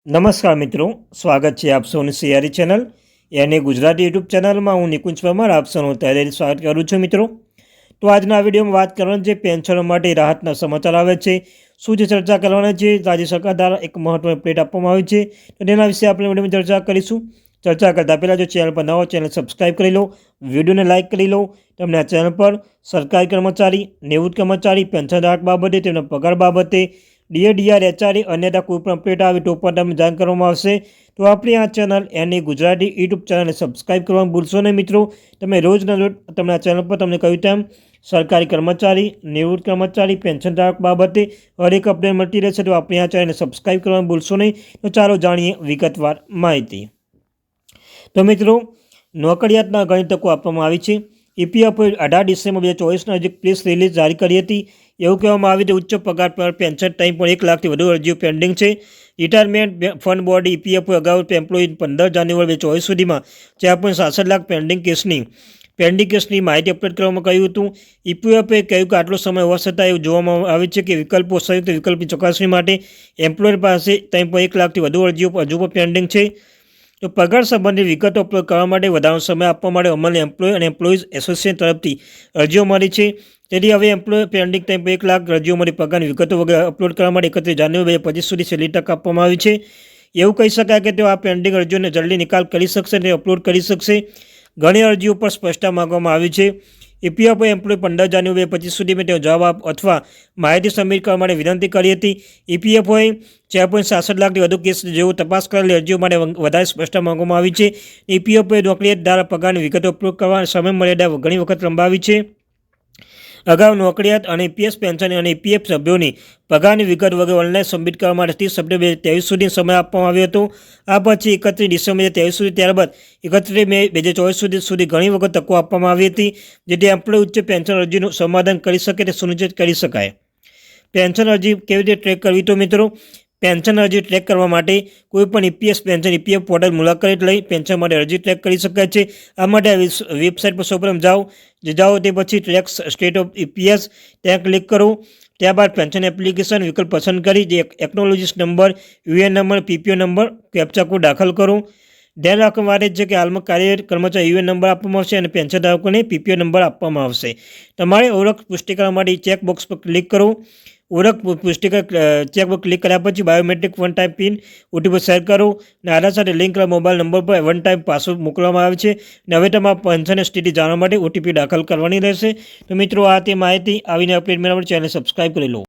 નમસ્કાર મિત્રો, સ્વાગત છે આપ સૌની સિયારી ચેનલ યાની ગુજરાતી યુટ્યુબ ચેનલમાં. હું નિકુંજ પરમાર આપ સૌનું તહેથી સ્વાગત કરું છું મિત્રો. તો આજના વિડીયોમાં વાત કરવાની છે પેન્શનો માટે રાહતના સમાચાર આવે છે. શું જે ચર્ચા કરવાના છે, રાજ્ય સરકાર દ્વારા એક મહત્વની અપડેટ આપવામાં આવી છે, તો તેના વિશે આપણે વિડીયોમાં ચર્ચા કરીશું. ચર્ચા કરતાં પહેલાં જો ચેનલ પર ન હોય ચેનલ સબસ્ક્રાઈબ કરી લો, વિડીયોને લાઇક કરી લો. તમને આ ચેનલ પર સરકારી કર્મચારી, નિવૃત્ત કર્મચારી, પેન્શનધારક બાબતે, તેમના પગાર બાબતે, ડીએ એચઆરએ અન્યથા કોઈ પણ અપડેટ આવે તો પણ તમને જાણ કરવામાં આવશે. તો આપણી આ ચેનલ એની ગુજરાતી યુટ્યુબ ચેનલને સબસ્ક્રાઈબ કરવાનું ભૂલશો નહીં મિત્રો. તમે રોજના રોજ તમને આ ચેનલ પર તમને કહ્યું તેમ સરકારી કર્મચારી, નિવૃત્ત કર્મચારી, પેન્શનધારક બાબતે હરેક અપડેટ મળતી રહેશે. તો આપણી આ ચેનલને સબસ્ક્રાઈબ કરવાનું ભૂલશો નહીં. તો ચાલો જાણીએ વિગતવાર માહિતી. તો મિત્રો, નોકરિયાતના ઘણી તકો આપવામાં આવી છે. ઈપીએફઓએ 18 ડિસેમ્બર 2024ના એક પ્રેસ રિલીઝ જારી કરી હતી. એવું કહેવામાં આવ્યું કે ઉચ્ચ પગાર પર પેન્શન 3.1 લાખથી વધુ અરજીઓ પેન્ડિંગ છે. રિટાયરમેન્ટ ફંડ બોર્ડ ઈપીએફઓ અગાઉ એમ્પ્લોયી 15 જાન્યુઆરી 2024 સુધીમાં 4.66 લાખ પેન્ડિંગ કેસની માહિતી અપડેટ કરવામાં કહ્યું હતું. ઈપીએફઓએ કહ્યું કે આટલો સમય હોવા છતાં એવું જોવામાં આવે છે કે સંયુક્ત વિકલ્પની ચકાસણી માટે એમ્પ્લોયર પાસે 3.1 લાખથી વધુ અરજીઓ હજુ પણ પેન્ડિંગ છે. તો પગાર સંબંધિત વિગતો અપલોડ કરવા માટે વધારાનો સમય આપવા માટે અમલને એમ્પ્લોય અને એમ્પ્લોઈઝ એસોસિએશન તરફથી અરજીઓ મળી છે. તેથી હવે એમ્પ્લોય પેન્ડિંગ 1 લાખ અરજીઓમાંથી પગારની વિગતો વગેરે અપલોડ કરવા માટે 31 જાન્યુઆરી 2025 સુધી છેલ્લી તક આપવામાં આવી છે. એવું કહી શકાય કે તેઓ આ પેન્ડિંગ અરજીઓને જલ્દી નિકાલ કરી શકશે અને અપલોડ કરી શકશે. ઘણી અરજીઓ પર સ્પષ્ટતા માંગવામાં આવી છે. ઈપીએફઓએ એમ્પ્લોય 15 જાન્યુઆરી 2025 સુધીમાં તેઓ જવાબ અથવા માહિતી સબમિટ કરવા માટે વિનંતી કરી હતી. ઈપીએફઓએ 4.66 લાખથી વધુ કેસ જેવો તપાસ કરેલી અરજીઓ માટે વધારે સ્પષ્ટતા માંગવામાં આવી છે. ઈપીએફઓએ નોકરિયાત દ્વારા પગારની વિગતો અપલોડ કરવા સમય મર્યાદા ઘણી વખત લંબાવી છે. અગાઉ નોકરિયાત અને ઈપીએફ પેન્શન અને ઈપીએફ સભ્યોની પગારની વિગત વગેરે ઓનલાઈન સબમિટ કરવા માટે 30 સપ્ટેમ્બર 2023 સુધી સમય આપવામાં આવ્યો હતો. આ પછી 31 ડિસેમ્બર 2023 સુધી, ત્યારબાદ 31 મે 2024 સુધી ઘણી વખત તકો આપવામાં આવી હતી, જેથી એમ્પ્લોય ઉચ્ચ પેન્શન અરજીનું સમાધાન કરી શકે તે સુનિશ્ચિત કરી શકાય. પેન્શન અરજી કેવી રીતે ટ્રેક કરવી? તો મિત્રો, પેન્શન અરજી ટ્રેક કરવા માટે કોઈપણ ઈપીએફ પોર્ટલ મુલાકાત લઈ પેન્શન માટે અરજી ટ્રેક કરી શકાય છે. આ માટે આ વેબસાઇટ પર સૌપ્રથમ જાઓ તે પછી ટ્રેક સ્ટેટ ઓફ ઈપીએસ ત્યાં ક્લિક કરો. ત્યારબાદ પેન્શન એપ્લિકેશન વિકલ્પ પસંદ કરી જે acknowledgement number, UAN number, PPO number, captcha code દાખલ કરો. ધ્યાન રાખવા માટે છે કે હાલમાં કાર્યરત કર્મચારી યુએન નંબર આપવામાં આવશે અને પેન્શનધારકોને પીપીઓ નંબર આપવામાં આવશે. તમારે ઓળખ પુષ્ટિ કરવા માટે ચેકબોક્સ પર ક્લિક કરો. ઓળખ પુષ્ટિ ચેકબોક્સ ક્લિક કર્યા પછી biometric one time pin OTP share કરો અને આધાર સાથે લિંક કરેલા મોબાઈલ નંબર પર વન ટાઈમ પાસવર્ડ મોકલવામાં આવે છે. અને હવે તમારા પેન્શનની સ્થિતિ જાણવા માટે ઓટીપી દાખલ કરવાની રહેશે. તો મિત્રો, આ તે માહિતી આવીને અપડેટ મેળવવા માટે ચેનલ સબસ્ક્રાઈબ કરી લો.